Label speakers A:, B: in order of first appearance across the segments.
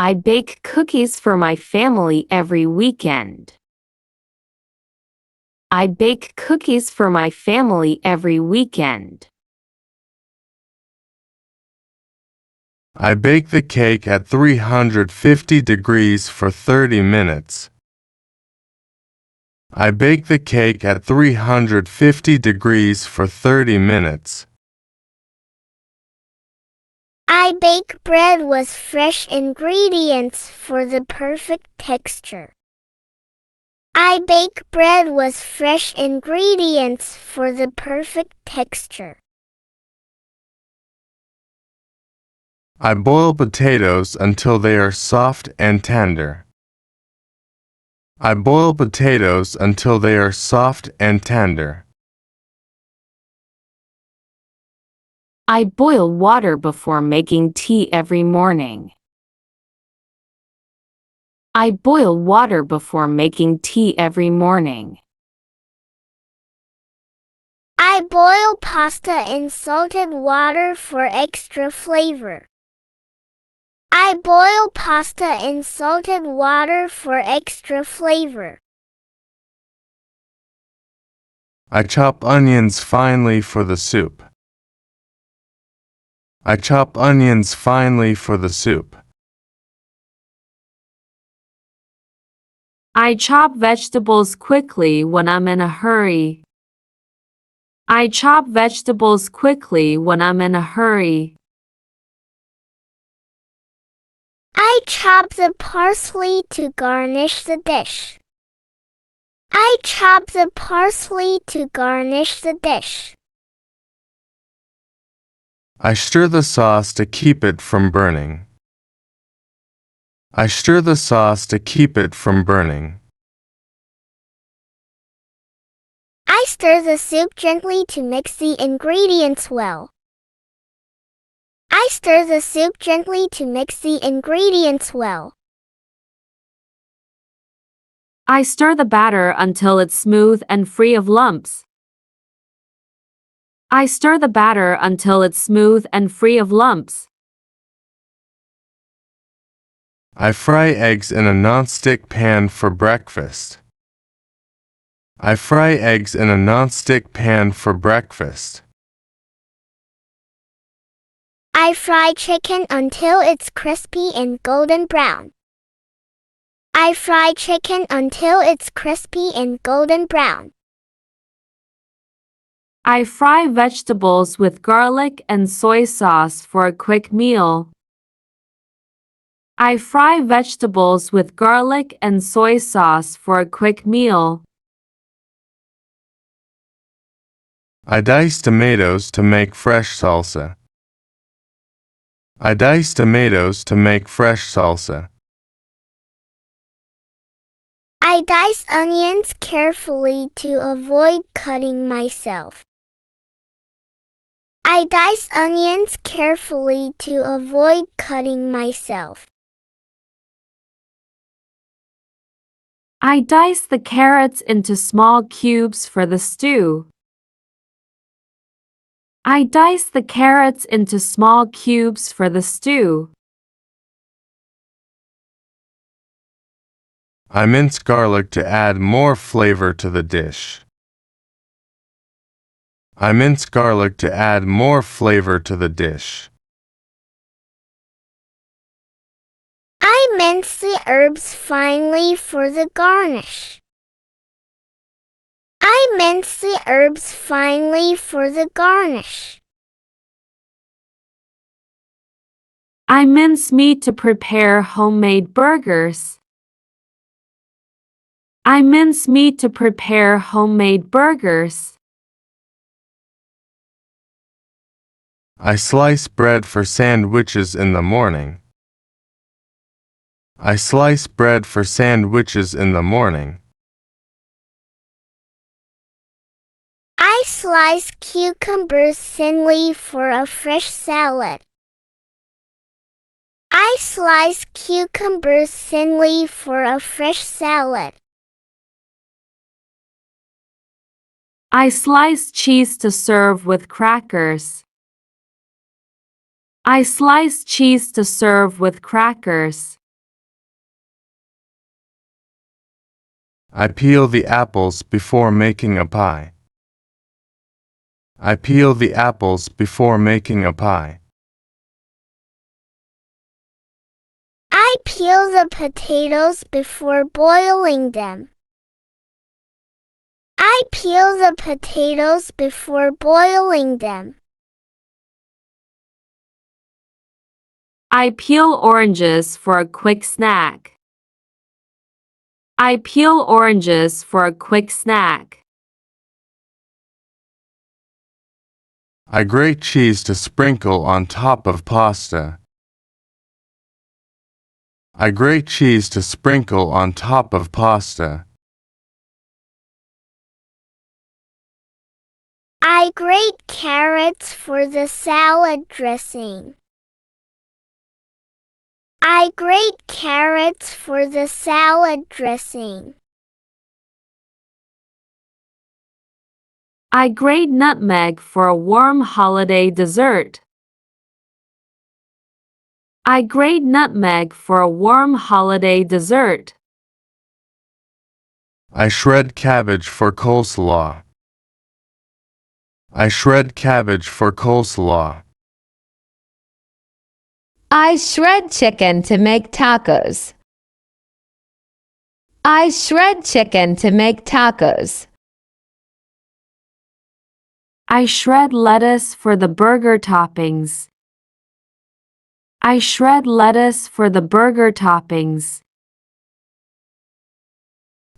A: I bake cookies for my family every weekend. I bake cookies for my family every weekend.
B: I bake the cake at 350 degrees for 30 minutes. I bake the cake at 350 degrees for 30 minutes.
C: I bake bread with fresh ingredients for the perfect texture. I bake bread with fresh ingredients for the perfect texture.
B: I boil potatoes until they are soft and tender. I boil potatoes until they are soft and tender.
A: I boil water before making tea every morning. I boil water before making tea every morning.
C: I boil pasta in salted water for extra flavor. I boil pasta in salted water for extra flavor.
B: I chop onions finely for the soup. I chop onions finely for the soup.
A: I chop vegetables quickly when I'm in a hurry. I chop vegetables quickly when I'm in a hurry.
C: I chop the parsley to garnish the dish. I chop the parsley to garnish the dish.
B: I stir the sauce to keep it from burning. I stir the sauce to keep it from burning.
C: I stir the soup gently to mix the ingredients well. I stir the soup gently to mix the ingredients well.
A: I stir the batter until it's smooth and free of lumps. I stir the batter until it's smooth and free of lumps.
B: I fry eggs in a nonstick pan for breakfast. I fry eggs in a nonstick pan for breakfast.
C: I fry chicken until it's crispy and golden brown. I fry chicken until it's crispy and golden brown.
A: I fry vegetables with garlic and soy sauce for a quick meal. I fry vegetables with garlic and soy sauce for a quick meal.
B: I dice tomatoes to make fresh salsa. I dice tomatoes to make fresh salsa.
C: I dice onions carefully to avoid cutting myself. I dice onions carefully to avoid cutting myself.
A: I dice the carrots into small cubes for the stew. I dice the carrots into small cubes for the stew.
B: I mince garlic to add more flavor to the dish. I mince garlic to add more flavor to the dish.
C: I mince the herbs finely for the garnish. I mince the herbs finely for the garnish.
A: I mince meat to prepare homemade burgers. I mince meat to prepare homemade burgers.
B: I slice bread for sandwiches in the morning. I slice bread for sandwiches in the morning.
C: I slice cucumbers thinly for a fresh salad. I slice cucumbers thinly for a fresh salad.
A: I slice cheese to serve with crackers. I slice cheese to serve with crackers.
B: I peel the apples before making a pie. I peel the apples before making a pie.
C: I peel the potatoes before boiling them. I peel the potatoes before boiling them.
A: I peel oranges for a quick snack. I peel oranges for a quick snack.
B: I grate cheese to sprinkle on top of pasta. I grate cheese to sprinkle on top of pasta.
C: I grate carrots for the salad dressing. I grate carrots for the salad dressing.
A: I grate nutmeg for a warm holiday dessert. I grate nutmeg for a warm holiday dessert.
B: I shred cabbage for coleslaw. I shred cabbage for coleslaw.
D: I shred chicken to make tacos. I shred chicken to make tacos.
A: I shred lettuce for the burger toppings. I shred lettuce for the burger toppings.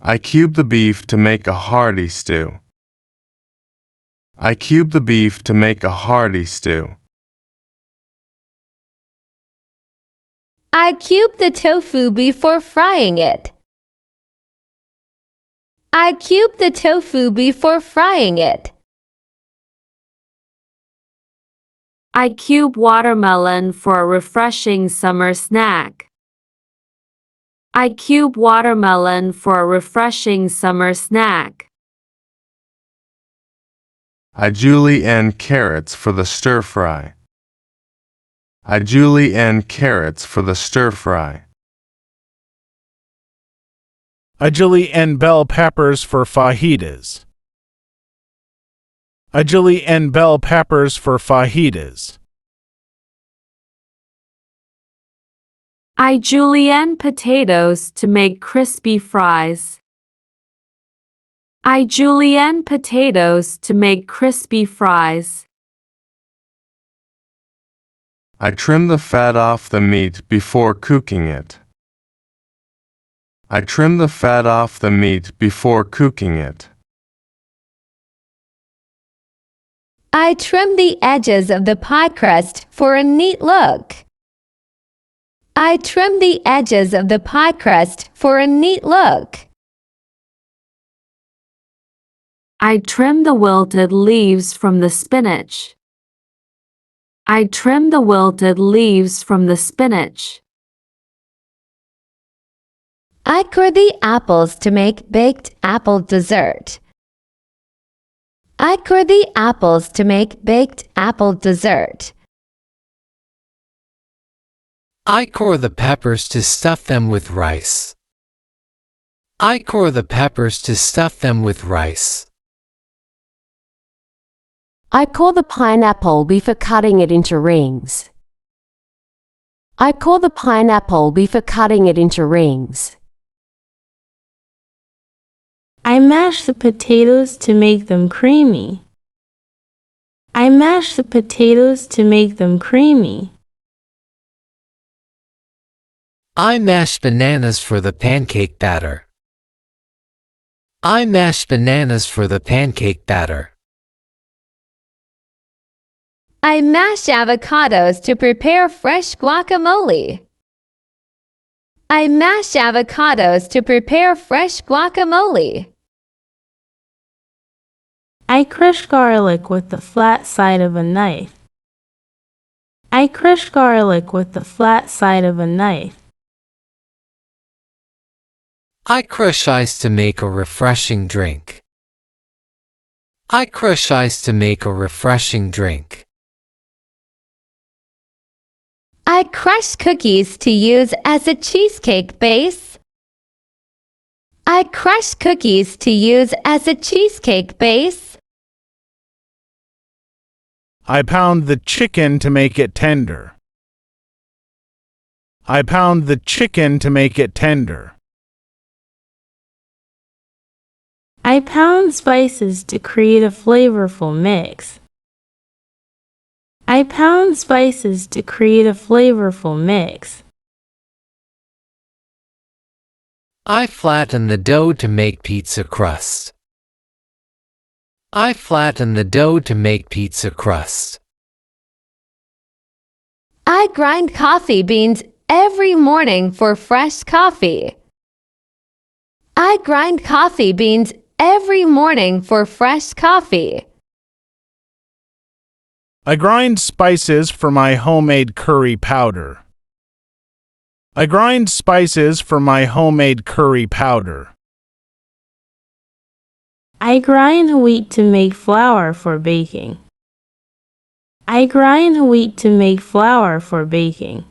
B: I cube the beef to make a hearty stew. I cube the beef to make a hearty stew.
D: I cube the tofu before frying it. I cube the tofu before frying it.
A: I cube watermelon for a refreshing summer snack. I cube watermelon for a refreshing summer snack.
B: I julienne carrots for the stir-fry. I julienne carrots for the stir-fry.
E: I julienne bell peppers for fajitas. I julienne bell peppers for fajitas.
A: I julienne potatoes to make crispy fries. I julienne potatoes to make crispy fries.
B: I trim the fat off the meat before cooking it. I trim the fat off the meat before cooking it.
D: I trim the edges of the pie crust for a neat look. I trim the edges of the pie crust for a neat look.
A: I trim the wilted leaves from the spinach. I trim the wilted leaves from the spinach.
D: I core the apples to make baked apple dessert. I core the apples to make baked apple dessert.
F: I core the peppers to stuff them with rice. I core the peppers to stuff them with rice.
G: I core the pineapple before cutting it into rings. I core the pineapple before cutting it into rings.
H: I mash the potatoes to make them creamy. I mash the potatoes to make them creamy.
F: I mash bananas for the pancake batter. I mash bananas for the pancake batter.
D: I mash avocados to prepare fresh guacamole. I mash avocados to prepare fresh guacamole.
H: I crush garlic with the flat side of a knife. I crush garlic with the flat side of a knife.
F: I crush ice to make a refreshing drink. I crush ice to make a refreshing drink.
D: I crush cookies to use as a cheesecake base. I crush cookies to use as a cheesecake base.
E: I pound the chicken to make it tender. I pound the chicken to make it tender.
H: I pound spices to create a flavorful mix. I pound spices to create a flavorful mix.
F: I flatten the dough to make pizza crust. I flatten the dough to make pizza crust.
D: I grind coffee beans every morning for fresh coffee. I grind coffee beans every morning for fresh coffee.
E: I grind spices for my homemade curry powder. I grind spices for my homemade curry powder.
H: I grind wheat to make flour for baking. I grind wheat to make flour for baking.